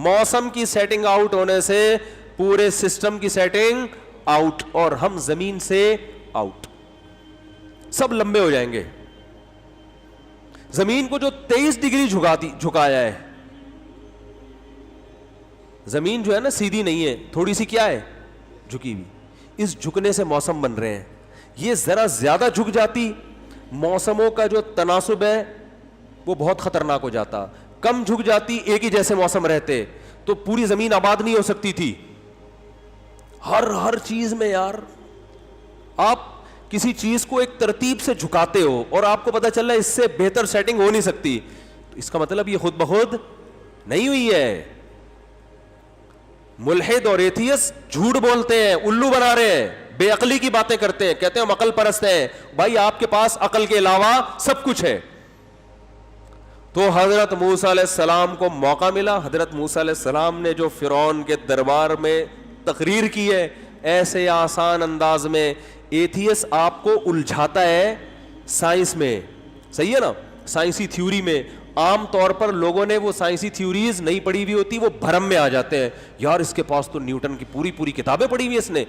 موسم کی سیٹنگ آؤٹ ہونے سے پورے سسٹم کی سیٹنگ آؤٹ، اور ہم زمین سے آؤٹ، سب لمبے ہو جائیں گے. زمین کو جو 23 ڈگری جھکایا ہے، زمین جو ہے نا سیدھی نہیں ہے، تھوڑی سی کیا ہے، جھکی ہوئی. اس جھکنے سے موسم بن رہے ہیں. یہ ذرا زیادہ جھک جاتی، موسموں کا جو تناسب ہے وہ بہت خطرناک ہو جاتا. کم جھک جاتی، ایک ہی جیسے موسم رہتے، تو پوری زمین آباد نہیں ہو سکتی تھی. ہر چیز میں یار، آپ کسی چیز کو ایک ترتیب سے جھکاتے ہو اور آپ کو پتا چل رہا ہے اس سے بہتر سیٹنگ ہو نہیں سکتی، تو اس کا مطلب یہ خود بخود نہیں ہوئی ہے. ملحد اور ایتھیس جھوٹ بولتے ہیں، الو بنا رہے ہیں، بے عقلی کی باتیں کرتے ہیں، کہتے ہیں ہم عقل پرست ہیں. بھائی آپ کے پاس عقل کے علاوہ سب کچھ ہے. تو حضرت موسیٰ علیہ السلام کو موقع ملا. حضرت موسیٰ علیہ السلام نے جو فرعون کے دربار میں تقریر کی ہے، ایسے آسان انداز میں. ایتھیس آپ کو الجھاتا ہے سائنس میں، صحیح ہے نا، سائنسی تھیوری میں. عام طور پر لوگوں نے وہ سائنسی تھیوریز نہیں پڑھی ہوئی ہوتی، وہ بھرم میں آ جاتے ہیں، یار اس کے پاس تو نیوٹن کی پوری کتابیں پڑھی ہوئی اس نے،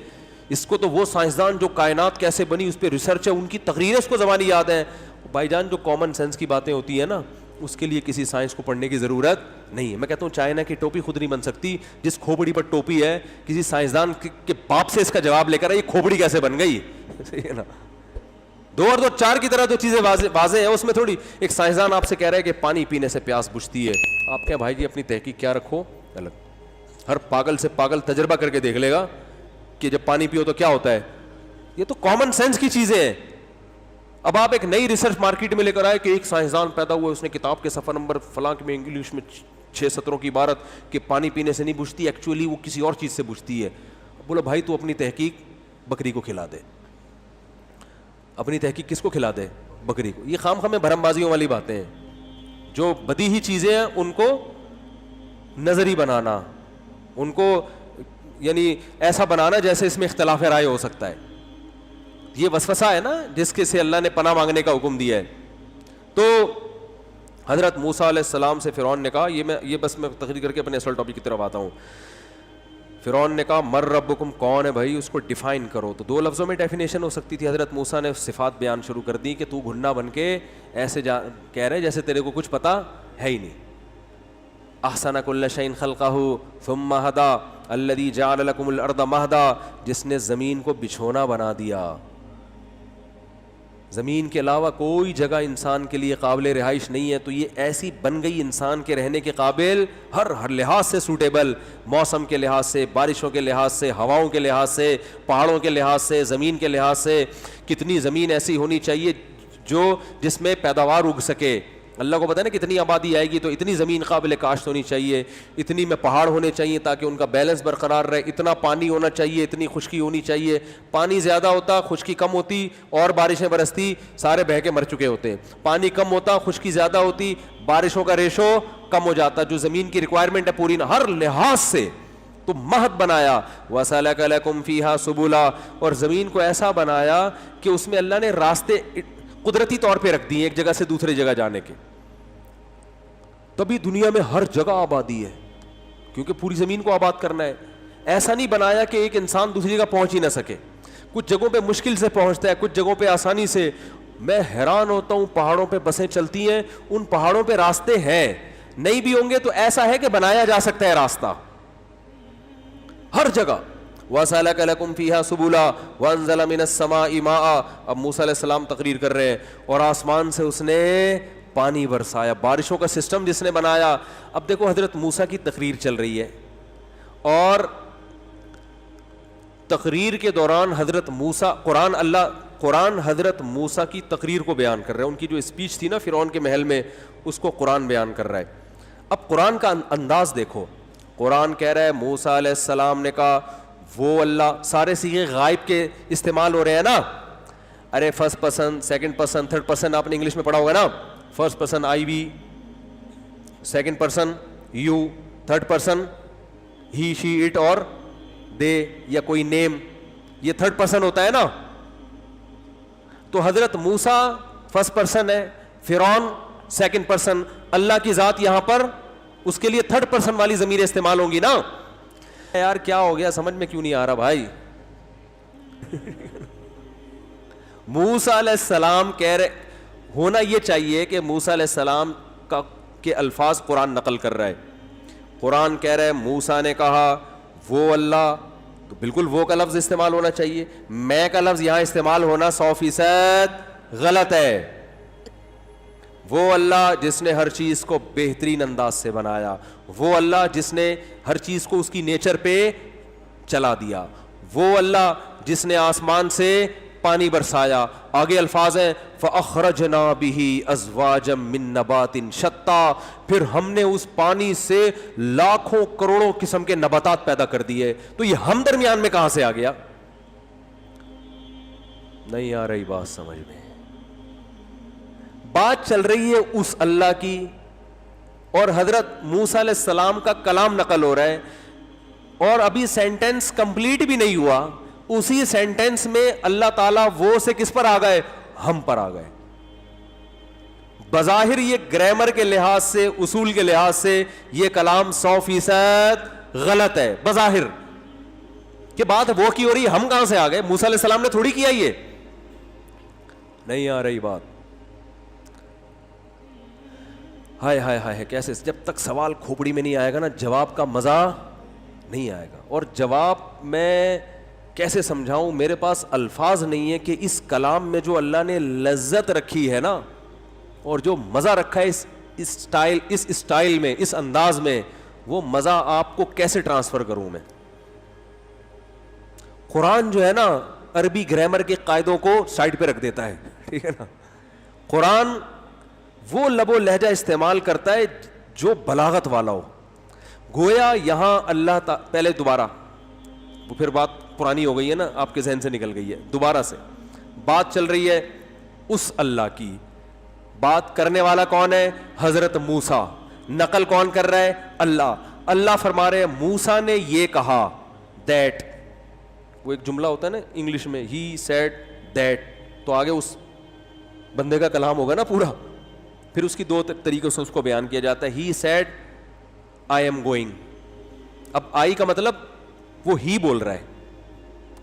اس کو تو وہ سائنسدان جو کائنات کیسے بنی اس پہ ریسرچ ہے، ان کی تقریریں اس کو زبانی یاد ہیں. بھائی جان، جو کامن سینس کی باتیں ہوتی ہیں نا، اس کے لیے کسی سائنس کو پڑھنے کی ضرورت نہیں ہے. میں کہتا ہوں چائنا کی ٹوپی خود نہیں بن سکتی. جس کھوپڑی پر ٹوپی ہے، کسی سائنسدان کے باپ سے اس کا جواب لے کر یہ کھوپڑی کیسے بن گئی؟ نا 2 اور 2 4 کی طرح جو چیزیں واضح ہیں، اس میں تھوڑی. ایک سائنسدان آپ سے کہہ رہا ہے کہ پانی پینے سے پیاس بجھتی ہے، آپ کہیں بھائی جی اپنی تحقیق کیا رکھو الگ. ہر پاگل سے پاگل تجربہ کر کے دیکھ لے گا کہ جب پانی پیو تو کیا ہوتا ہے. یہ تو کامن سینس کی چیزیں ہیں. اب آپ ایک نئی ریسرچ مارکیٹ میں لے کر آئے کہ ایک سائنسدان پیدا ہوا، اس نے کتاب کے صفحہ نمبر فلاں میں انگلش میں 6 سطروں کی عبارت کہ پانی پینے سے نہیں بجھتی، ایکچولی وہ کسی اور چیز سے بجھتی ہے. بولو بھائی تو اپنی تحقیق بکری کو کھلا دے. اپنی تحقیق کس کو کھلا دے؟ بکری کو. یہ خام خام بھرم بازیوں والی باتیں ہیں. جو بدیہی چیزیں ہیں ان کو نظری بنانا، ان کو یعنی ایسا بنانا جیسے اس میں اختلاف رائے ہو سکتا ہے. یہ وسوسہ ہے نا جس کے سے اللہ نے پناہ مانگنے کا حکم دیا ہے. تو حضرت موسیٰ علیہ السلام سے فرعون نے کہا، یہ بس میں تقریر کر کے اپنے اصل ٹاپک کی طرف آتا ہوں. فرعون نے کہا مر ربکم، کون ہے بھائی، اس کو ڈیفائن کرو. تو 2 لفظوں میں ڈیفینیشن ہو سکتی تھی. حضرت موسیٰ نے صفات بیان شروع کر دی کہ تو گھنا بن کے ایسے کہہ رہے جیسے تیرے کو کچھ پتا ہے ہی نہیں. احسن کل شیء خلقہ ثم ہدا الذی جعل لکم الارض مہدا، جس نے زمین کو بچھونا بنا دیا. زمین کے علاوہ کوئی جگہ انسان کے لیے قابل رہائش نہیں ہے، تو یہ ایسی بن گئی انسان کے رہنے کے قابل، ہر لحاظ سے سوٹیبل، موسم کے لحاظ سے، بارشوں کے لحاظ سے، ہواؤں کے لحاظ سے، پہاڑوں کے لحاظ سے، زمین کے لحاظ سے. کتنی زمین ایسی ہونی چاہیے جس میں پیداوار اگ سکے. اللہ کو پتہ ہے نا کتنی آبادی آئے گی تو اتنی زمین قابل کاشت ہونی چاہیے، اتنی میں پہاڑ ہونے چاہیے تاکہ ان کا بیلنس برقرار رہے، اتنا پانی ہونا چاہیے، اتنی خشکی ہونی چاہیے. پانی زیادہ ہوتا خشکی کم ہوتی اور بارشیں برستی سارے بہہ کے مر چکے ہوتے. پانی کم ہوتا خشکی زیادہ ہوتی، بارشوں کا ریشو کم ہو جاتا. جو زمین کی ریکوائرمنٹ ہے پوری ہر لحاظ سے تو مہد بنایا. وَسَلَكَ لَكُمْ فِيهَا سُبُلًا، اور زمین کو ایسا بنایا کہ اس میں اللہ نے راستے قدرتی طور پہ رکھ دیے ایک جگہ سے دوسری جگہ جانے کے. تبھی دنیا میں ہر جگہ آبادی ہے، کیونکہ پوری زمین کو آباد کرنا ہے. ایسا نہیں بنایا کہ ایک انسان دوسری جگہ پہنچ ہی نہ سکے. کچھ جگہوں پہ مشکل سے پہنچتا ہے، کچھ جگہوں پہ آسانی سے. میں حیران ہوتا ہوں، پہاڑوں پہ بسیں چلتی ہیں، ان پہاڑوں پہ راستے ہیں نہیں بھی ہوں گے تو ایسا ہے کہ بنایا جا سکتا ہے راستہ ہر جگہ. وَسَلَكَ لَكُمْ فِيهَا سُبُلًا وَأَنزَلَ مِنَ السَّمَاءِ مَاءً. اب موسیٰ علیہ السلام تقریر کر رہے ہیں اور آسمان سے اس نے پانی برسایا, بارشوں کا سسٹم جس نے بنایا. اب دیکھو حضرت موسیٰ کی تقریر چل رہی ہے اور تقریر کے دوران حضرت موسیٰ قرآن حضرت موسیٰ کی تقریر کو بیان کر رہا ہے. ان کی جو اسپیچ تھی نا فرعون کے محل میں, اس کو قرآن بیان کر رہا ہے. اب قرآن کا انداز دیکھو. قرآن کہہ رہا ہے موسیٰ علیہ السلام نے کہا وہ اللہ, سارے صیغے غائب کے استعمال ہو رہے ہیں نا. ارے first person, second person, third person آپ نے انگلش میں پڑھا ہوگا نا. First person I we, second person you, third person he she it اور دے یا کوئی نیم, یہ تھرڈ پرسن ہوتا ہے نا. تو حضرت موسیٰ فرسٹ پرسن ہے, فرعون سیکنڈ پرسن, اللہ کی ذات یہاں پر اس کے لیے تھرڈ پرسن والی ضمیر استعمال ہوں گی نا. یار کیا ہو گیا, سمجھ میں کیوں نہیں آ رہا بھائی. موسیٰ علیہ السلام کہہ رہے, ہونا یہ چاہیے کہ موسیٰ علیہ السلام کے الفاظ قرآن نقل کر رہا ہے. قرآن کہہ رہا ہے موسیٰ نے کہا وہ اللہ, تو بالکل وہ کا لفظ استعمال ہونا چاہیے. میں کا لفظ یہاں استعمال ہونا 100% غلط ہے. وہ اللہ جس نے ہر چیز کو بہترین انداز سے بنایا, وہ اللہ جس نے ہر چیز کو اس کی نیچر پہ چلا دیا, وہ اللہ جس نے آسمان سے پانی برسایا. آگے الفاظ ہیں فَأَخْرَجْنَا بِهِ أَزْوَاجًا مِّن نَبَاتٍ شَتَّىٰ, پھر ہم نے اس پانی سے لاکھوں کروڑوں قسم کے نباتات پیدا کر دیے. تو یہ ہم درمیان میں کہاں سے آ گیا؟ نہیں آ رہی بات سمجھ میں. بات چل رہی ہے اس اللہ کی اور حضرت موسیٰ علیہ السلام کا کلام نقل ہو رہا ہے اور ابھی سینٹینس کمپلیٹ بھی نہیں ہوا, اسی سینٹینس میں اللہ تعالیٰ وہ سے کس پر آ گئے؟ ہم پر آ گئے. بظاہر یہ گرامر کے لحاظ سے, اصول کے لحاظ سے یہ کلام 100% غلط ہے بظاہر, کہ بات وہ کی ہو رہی ہے, ہم کہاں سے آ گئے؟ موسیٰ علیہ السلام نے تھوڑی کیا یہ. نہیں آ رہی بات. ہائے ہائے ہائے, کیسے جب تک سوال کھوپڑی میں نہیں آئے گا نا جواب کا مزہ نہیں آئے گا. اور جواب میں کیسے سمجھاؤں, میرے پاس الفاظ نہیں ہے کہ اس کلام میں جو اللہ نے لذت رکھی ہے نا اور جو مزہ رکھا ہے اس اسٹائل میں, اس انداز میں, وہ مزہ آپ کو کیسے ٹرانسفر کروں میں. قرآن جو ہے نا عربی گرامر کے قاعدوں کو سائڈ پہ رکھ دیتا ہے, ٹھیک ہے نا. قرآن وہ لب و لہجہ استعمال کرتا ہے جو بلاغت والا ہو. گویا یہاں اللہ پہلے دوبارہ, وہ پھر بات پرانی ہو گئی ہے نا, آپ کے ذہن سے نکل گئی ہے, دوبارہ سے بات چل رہی ہے اس اللہ کی. بات کرنے والا کون ہے؟ حضرت موسیٰ. نقل کون کر رہا ہے؟ اللہ. اللہ فرما رہے ہیں موسیٰ نے یہ کہا, دیٹ, وہ ایک جملہ ہوتا ہے نا انگلش میں, ہی سیڈ دیٹ, تو آگے اس بندے کا کلام ہوگا نا پورا, پھر اس کی دو طریقوں سے اس کو بیان کیا جاتا ہے. He said I am going. اب آئی کا مطلب وہ ہی بول رہا ہے,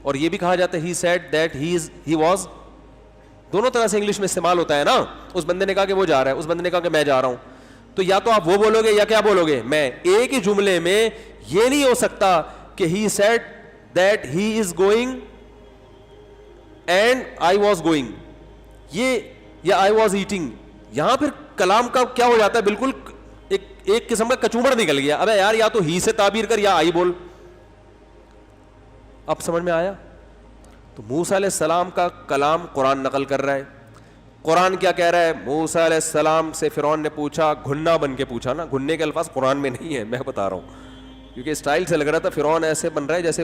اور یہ بھی کہا جاتا ہے ہی سیڈ دیٹ ہی واز. دونوں طرح سے انگلش میں استعمال ہوتا ہے نا. اس بندے نے کہا کہ وہ جا رہا ہے, اس بندے نے کہا کہ میں جا رہا ہوں. تو یا تو آپ وہ بولو گے یا کیا بولو گے؟ میں. ایک ہی جملے میں یہ نہیں ہو سکتا کہ ہی said that he is going and I was going, یہ, یا آئی واز ایٹنگ. یہاں پھر کلام کا کیا ہو جاتا ہے, بالکل ایک قسم کا کچومڑ نکل گیا. ابے یار یا تو ہی سے تعبیر کر یا آئی بول. اب سمجھ میں آیا؟ تو موسیٰ علیہ السلام کا کلام قرآن نقل کر رہا ہے. قرآن کیا کہہ رہا ہے؟ موسیٰ علیہ السلام سے فرعون نے پوچھا, گھنا بن کے پوچھا نا, گھننے کے الفاظ قرآن میں نہیں ہے, میں بتا رہا ہوں, کیونکہ اسٹائل سے لگ رہا تھا فرعون ایسے بن رہا ہے جیسے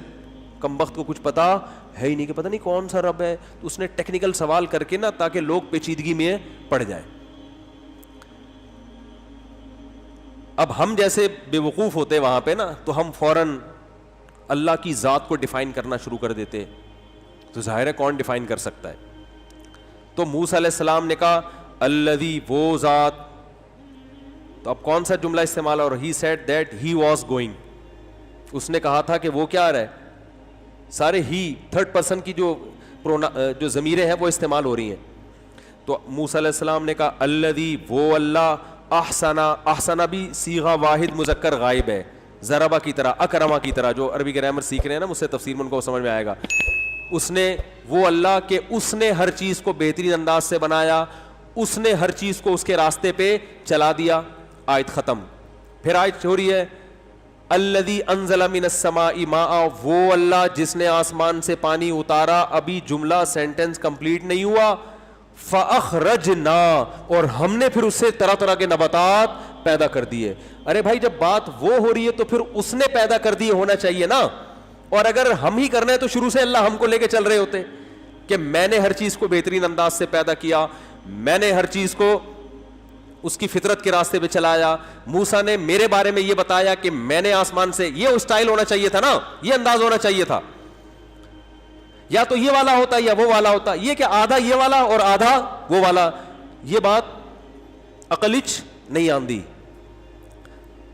کمبخت کو کچھ پتا ہے ہی نہیں, کہ پتہ نہیں کون سا رب ہے. تو اس نے ٹیکنیکل سوال کر کے نا, تاکہ لوگ پیچیدگی میں پڑ جائیں. اب ہم جیسے بے وقوف ہوتے وہاں پہ نا, تو ہم فوراً اللہ کی ذات کو ڈیفائن کرنا شروع کر دیتے. تو ظاہر ہے کون ڈیفائن کر سکتا ہے. تو موسیٰ علیہ السلام نے کہا الذی, وہ ذات. تو اب کون سا جملہ استعمال ہے؟ اور he said that he was going. اس نے کہا تھا کہ وہ کیا رہا ہے, سارے ہی تھرڈ پرسن کی جو ضمیریں ہیں وہ استعمال ہو رہی ہیں. تو موسیٰ علیہ السلام نے کہا الذی, وہ اللہ, احسنا, احسنا بھی صیغہ واحد مذکر غائب ہے, ضربہ کی طرح, اکرما کی طرح. جو عربی گرامر سیکھ رہے ہیں نا مجھ سے تفسیر میں ان کو سمجھ میں آئے گا. اس نے, وہ اللہ کہ اس نے ہر چیز کو بہترین انداز سے بنایا, اس نے ہر چیز کو اس کے راستے پہ چلا دیا. آیت ختم. پھر آیت ہو رہی ہے الذی انزل من السماء ماء, وہ اللہ جس نے آسمان سے پانی اتارا. ابھی جملہ سینٹنس کمپلیٹ نہیں ہوا. فاخرجنا, اور ہم نے پھر اس سے طرح طرح کے نباتات پیدا کر دیے. ارے بھائی جب بات وہ ہو رہی ہے تو پھر اس نے پیدا کر دیے ہونا چاہیے نا. اور اگر ہم ہی کرنا ہے تو شروع سے اللہ ہم کو لے کے چل رہے ہوتے کہ میں نے ہر چیز کو بہترین انداز سے پیدا کیا, میں نے ہر چیز کو اس کی فطرت کے راستے پہ چلایا. موسیٰ نے میرے بارے میں یہ بتایا کہ میں نے آسمان سے, یہ اسٹائل ہونا چاہیے تھا نا, یہ انداز ہونا چاہیے تھا. یا تو یہ والا ہوتا یا وہ والا ہوتا. یہ کہ آدھا یہ والا اور آدھا وہ والا, یہ بات عقلچ نہیں آندی.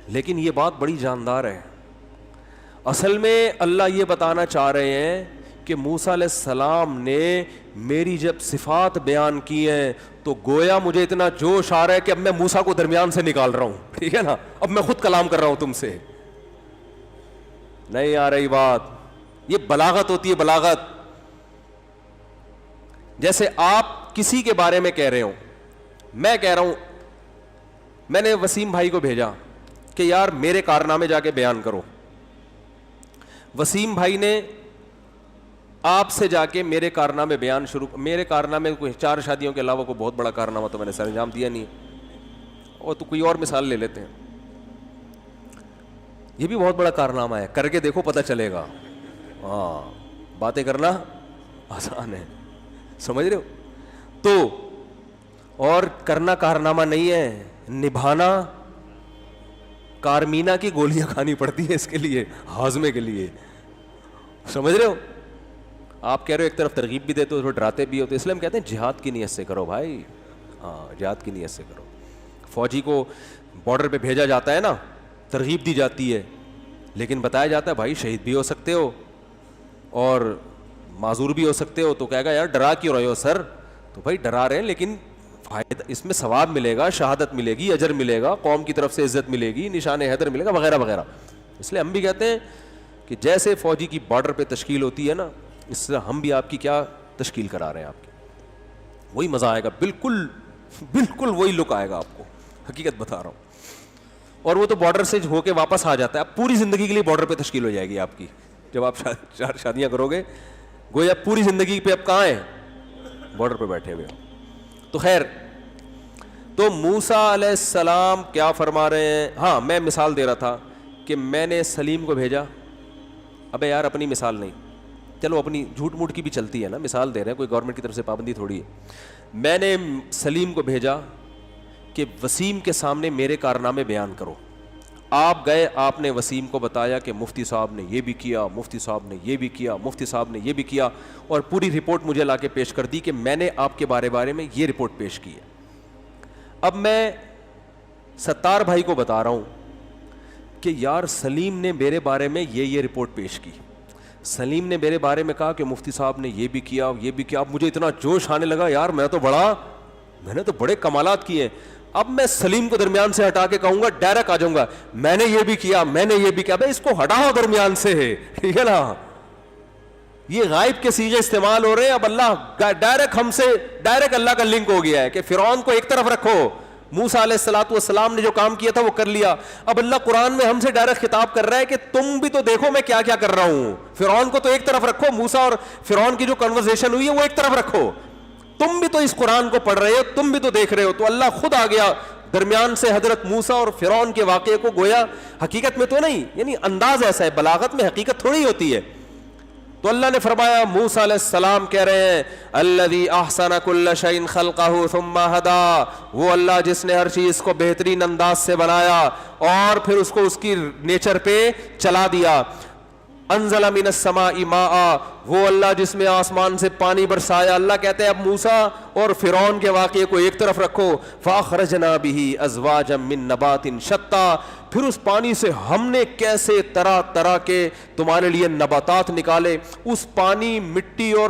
لیکن یہ بات بڑی جاندار ہے. اصل میں اللہ یہ بتانا چاہ رہے ہیں کہ موسیٰ علیہ السلام نے میری جب صفات بیان کی ہیں تو گویا مجھے اتنا جوش آ رہا ہے کہ اب میں موسیٰ کو درمیان سے نکال رہا ہوں, ٹھیک ہے نا, اب میں خود کلام کر رہا ہوں تم سے. نہیں آ رہی بات. یہ بلاغت ہوتی ہے, بلاغت. جیسے آپ کسی کے بارے میں کہہ رہے ہو, میں کہہ رہا ہوں, میں نے وسیم بھائی کو بھیجا کہ یار میرے کارنامے جا کے بیان کرو. وسیم بھائی نے آپ سے جا کے میرے کارنامے بیان شروع. میرے کارنامے کوئی 4 شادیوں کے علاوہ کوئی بہت بڑا کارنامہ تو میں نے سر انجام دیا نہیں. اور تو کوئی اور مثال لے لیتے ہیں, یہ بھی بہت بڑا کارنامہ ہے, کر کے دیکھو پتہ چلے گا. ہاں, باتیں کرنا آسان ہے, سمجھ رہے ہو. تو اور کرنا کارنامہ نہیں ہے, نبھانا کارمینا کی گولیاں کھانی پڑتی ہیں اس کے لیے, ہاضمے کے لیے. سمجھ رہے ہو. آپ کہہ رہے ہو ایک طرف ترغیب بھی دیتے ہو تو ڈراتے بھی ہوتے, اس لیے ہم کہتے ہیں جہاد کی نیت سے کرو بھائی. ہاں, جہاد کی نیت سے کرو. فوجی کو بارڈر پہ بھیجا جاتا ہے نا, ترغیب دی جاتی ہے, لیکن بتایا جاتا ہے بھائی شہید بھی ہو سکتے ہو اور معذور بھی ہو سکتے ہو. تو کہے گا یار ڈرا کیوں رہے ہو سر؟ تو بھائی ڈرا رہے ہیں لیکن فائدہ اس میں ثواب ملے گا, شہادت ملے گی, اجر ملے گا, قوم کی طرف سے عزت ملے گی, نشان حیدر ملے گا, وغیرہ وغیرہ. اس لیے ہم بھی کہتے ہیں کہ جیسے فوجی کی بارڈر پہ تشکیل ہوتی ہے نا, اس طرح ہم بھی آپ کی کیا تشکیل کرا رہے ہیں آپ کی. وہی مزہ آئے گا, بالکل بالکل وہی لک آئے گا آپ کو, حقیقت بتا رہا ہوں. اور وہ تو بارڈر سے ہو کے واپس آ جاتا ہے. اب پوری زندگی کے لیے بارڈر پہ تشکیل ہو جائے گی آپ کی. جب آپ 4 شادیاں کرو گے, گویا پوری زندگی پہ اب کہاں ہیں؟ بارڈر پہ بیٹھے ہوئے. تو خیر, تو موسیٰ علیہ السلام کیا فرما رہے ہیں. ہاں, میں مثال دے رہا تھا کہ میں نے سلیم کو بھیجا. ابے یار اپنی مثال نہیں, چلو اپنی جھوٹ موٹ کی بھی چلتی ہے نا, مثال دے رہے ہیں, کوئی گورنمنٹ کی طرف سے پابندی تھوڑی ہے. میں نے سلیم کو بھیجا کہ وسیم کے سامنے میرے کارنامے بیان کرو. آپ گئے, آپ نے وسیم کو بتایا کہ مفتی صاحب نے یہ بھی کیا, مفتی صاحب نے یہ بھی کیا, مفتی صاحب نے یہ بھی کیا, اور پوری رپورٹ مجھے لا کے پیش کر دی کہ میں نے آپ کے بارے میں یہ رپورٹ پیش کی ہے. اب میں ستار بھائی کو بتا رہا ہوں کہ یار سلیم نے میرے بارے میں یہ رپورٹ پیش کی, سلیم نے میرے بارے میں کہا کہ مفتی صاحب نے یہ بھی کیا, یہ بھی کیا. اب مجھے اتنا جوش آنے لگا, یار میں نے تو بڑے کمالات کیے ہیں. اب میں سلیم کو درمیان سے ہٹا کے کہوں گا, ڈائریکٹ آ جاؤں گا, میں نے یہ بھی کیا, میں نے یہ بھی کیا. بھائی اس کو ہٹاؤ درمیان سے, ٹھیک ہے نا. یہ غائب کے صیغے استعمال ہو رہے ہیں. اب اللہ ڈائریکٹ ہم سے, ڈائریکٹ اللہ کا لنک ہو گیا ہے کہ فرعون کو ایک طرف رکھو, موسیٰ علیہ الصلوۃ والسلام نے جو کام کیا تھا وہ کر لیا. اب اللہ قرآن میں ہم سے ڈائریکٹ خطاب کر رہا ہے کہ تم بھی تو دیکھو میں کیا کیا کر رہا ہوں. فرعون کو تو ایک طرف رکھو, موسیٰ اور فرعون کی جو کنورسیشن ہوئی ہے وہ ایک طرف رکھو, تم بھی تو اس قرآن کو پڑھ رہے ہو, تم بھی تو دیکھ رہے ہو. تو اللہ خود آ گیا درمیان سے حضرت موسیٰ اور فرعون کے واقعے کو, گویا حقیقت میں تو نہیں, یعنی انداز ایسا ہے, بلاغت میں حقیقت تھوڑی ہوتی ہے. تو اللہ نے فرمایا, موسیٰ علیہ السلام کہہ رہے ہیں الذی احسن کل شیء خلقہ ثم ہدی, وہ اللہ جس نے ہر چیز کو بہترین انداز سے بنایا اور پھر اس کو اس کی نیچر پہ چلا دیا. انزل من السماء ماء, وہ اللہ جس میں آسمان سے پانی برسایا. اللہ کہتے ہیں اب موسیٰ اور فرعون کے واقعے کو ایک طرف رکھو. فاخرجنا به ازواجا من نبات شتى, پھر اس پانی سے ہم نے کیسے طرح طرح کے تمہارے لیے نباتات نکالے. اس پانی, مٹی اور